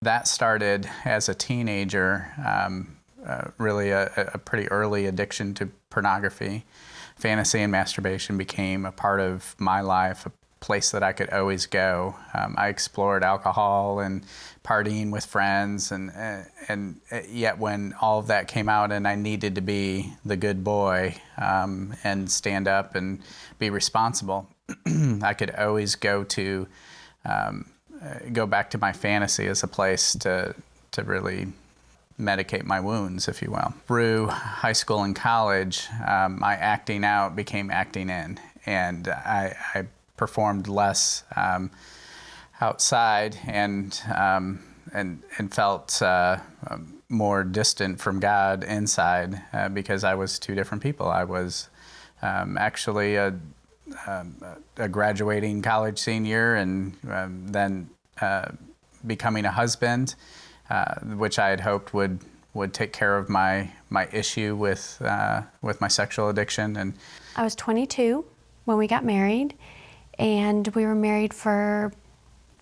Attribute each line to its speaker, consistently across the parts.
Speaker 1: That started as a teenager, really a pretty early addiction to pornography. Fantasy and masturbation became a part of my life, a place that I could always go. I explored alcohol and partying with friends, and yet when all of that came out and I needed to be the good boy and stand up and be responsible, I could always go back to my fantasy as a place to really medicate my wounds, if you will. Through high school and college, my acting out became acting in, and I performed less outside and felt more distant from God inside because I was two different people. I was actually a graduating college senior and then becoming a husband, which I had hoped would take care of my issue with my sexual addiction. And
Speaker 2: I was 22 when we got married, and we were married for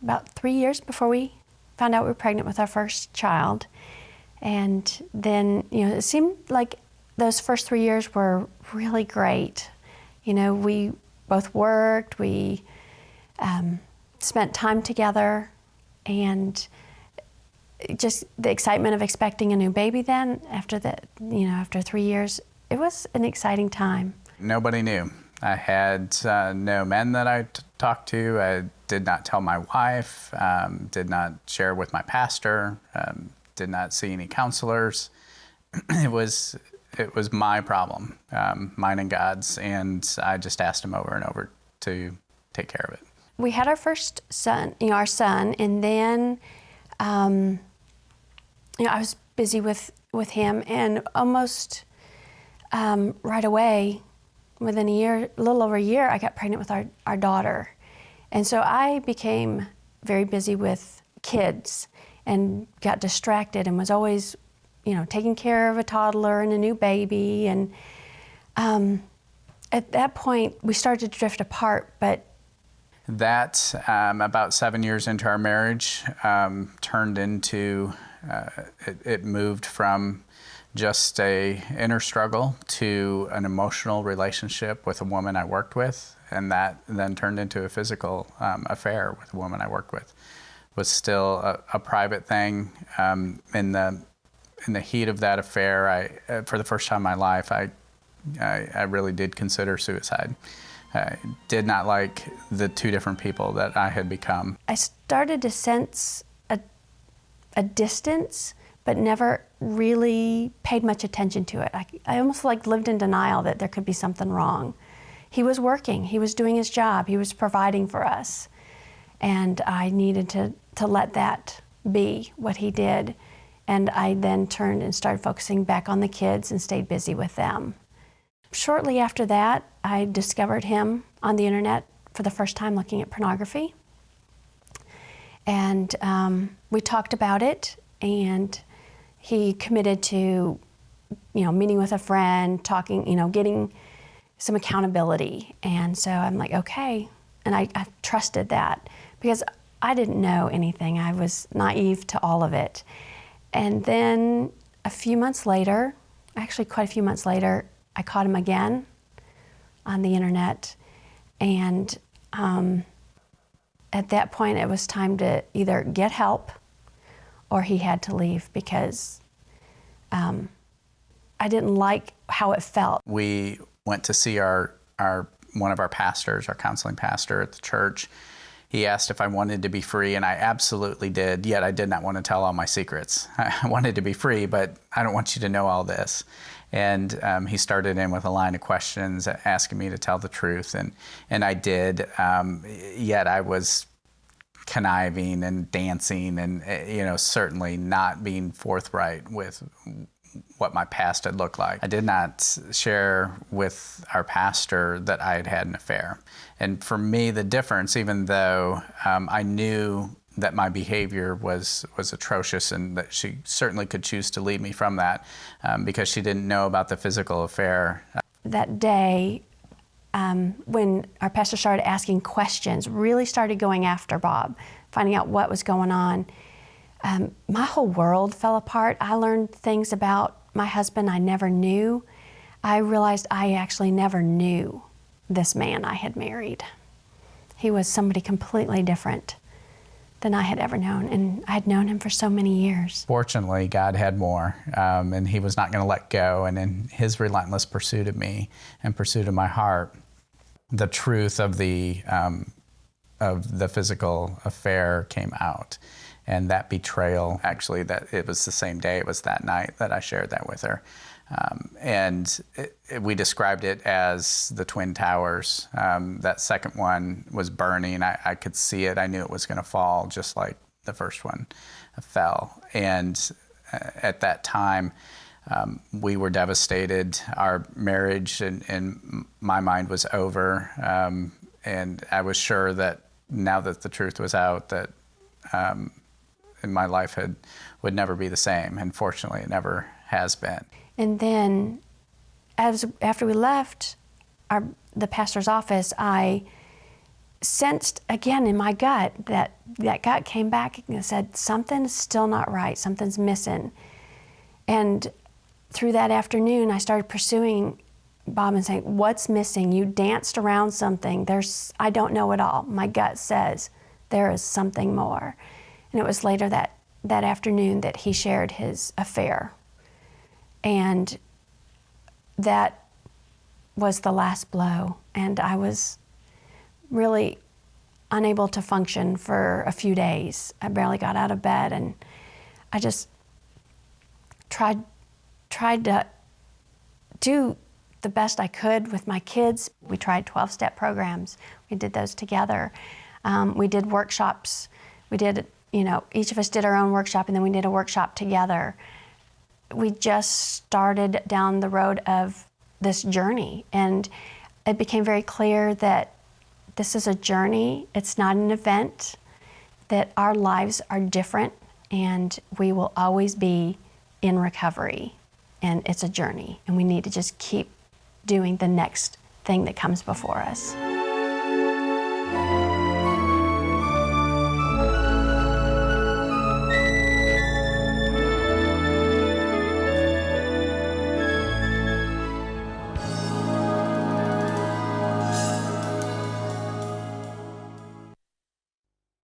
Speaker 2: about 3 years before we found out we were pregnant with our first child. And then, it seemed like those first 3 years were really great. We both worked, we spent time together, and just the excitement of expecting a new baby then, after 3 years, it was an exciting time.
Speaker 1: Nobody knew. I had no men that I talked to. I did not tell my wife, did not share with my pastor, did not see any counselors. It was my problem, mine and God's, and I just asked him over and over to take care of it.
Speaker 2: We had our first son, our son, and then I was busy with him, and almost right away, within a little over a year, I got pregnant with our daughter. And so I became very busy with kids and got distracted and was always, taking care of a toddler and a new baby. And at that point, we started to drift apart, but
Speaker 1: that, about 7 years into our marriage, turned into, it moved from just a inner struggle to an emotional relationship with a woman I worked with, and that then turned into a physical affair with a woman I worked with. It was still a private thing. In the heat of that affair, for the first time in my life, I really did consider suicide. I did not like the two different people that I had become.
Speaker 2: I started to sense a distance, but never really paid much attention to it. I almost lived in denial that there could be something wrong. He was working, he was doing his job, he was providing for us, and I needed to let that be what he did. And I then turned and started focusing back on the kids and stayed busy with them. Shortly after that, I discovered him on the internet for the first time looking at pornography. And we talked about it, and he committed to, meeting with a friend, talking, getting some accountability. And so I'm like, okay. And I trusted that because I didn't know anything. I was naive to all of it. And then a few months later, actually quite a few months later, I caught him again on the internet. And at that point, it was time to either get help or he had to leave because I didn't like how it felt.
Speaker 1: We went to see one of our pastors, our counseling pastor at the church. He asked if I wanted to be free, and I absolutely did, yet I did not want to tell all my secrets. I wanted to be free, but I don't want you to know all this. And he started in with a line of questions asking me to tell the truth, and I did, yet I was conniving and dancing and, certainly not being forthright with what my past had looked like. I did not share with our pastor that I had had an affair. And for me, the difference, even though I knew that my behavior was atrocious and that she certainly could choose to lead me from that because she didn't know about the physical affair.
Speaker 2: That day, when our pastor started asking questions, really started going after Bob, finding out what was going on, my whole world fell apart. I learned things about my husband I never knew. I realized I actually never knew this man I had married. He was somebody completely different than I had ever known, and I had known him for so many years.
Speaker 1: Fortunately, God had more, and he was not going to let go. And in his relentless pursuit of me and pursuit of my heart, the truth of the physical affair came out. And that betrayal, actually, that it was the same day, it was that night that I shared that with her. We described it as the Twin Towers. That second one was burning. I could see it. I knew it was going to fall just like the first one fell. And at that time, we were devastated. Our marriage, in my mind, was over. And I was sure that now that the truth was out, that my life would never be the same. And fortunately, it never has been.
Speaker 2: And then, after we left the pastor's office, I sensed again in my gut that gut came back and said, something's still not right, something's missing. And through that afternoon, I started pursuing Bob and saying, what's missing? You danced around something. I don't know it all. My gut says there is something more. And it was later that afternoon that he shared his affair. And that was the last blow. And I was really unable to function for a few days. I barely got out of bed, and I just tried to do the best I could with my kids. We tried 12-step programs. We did those together. We did workshops. We did, each of us did our own workshop, and then we did a workshop together. We just started down the road of this journey, and it became very clear that this is a journey. It's not an event, that our lives are different, and we will always be in recovery, and it's a journey, and we need to just keep doing the next thing that comes before us.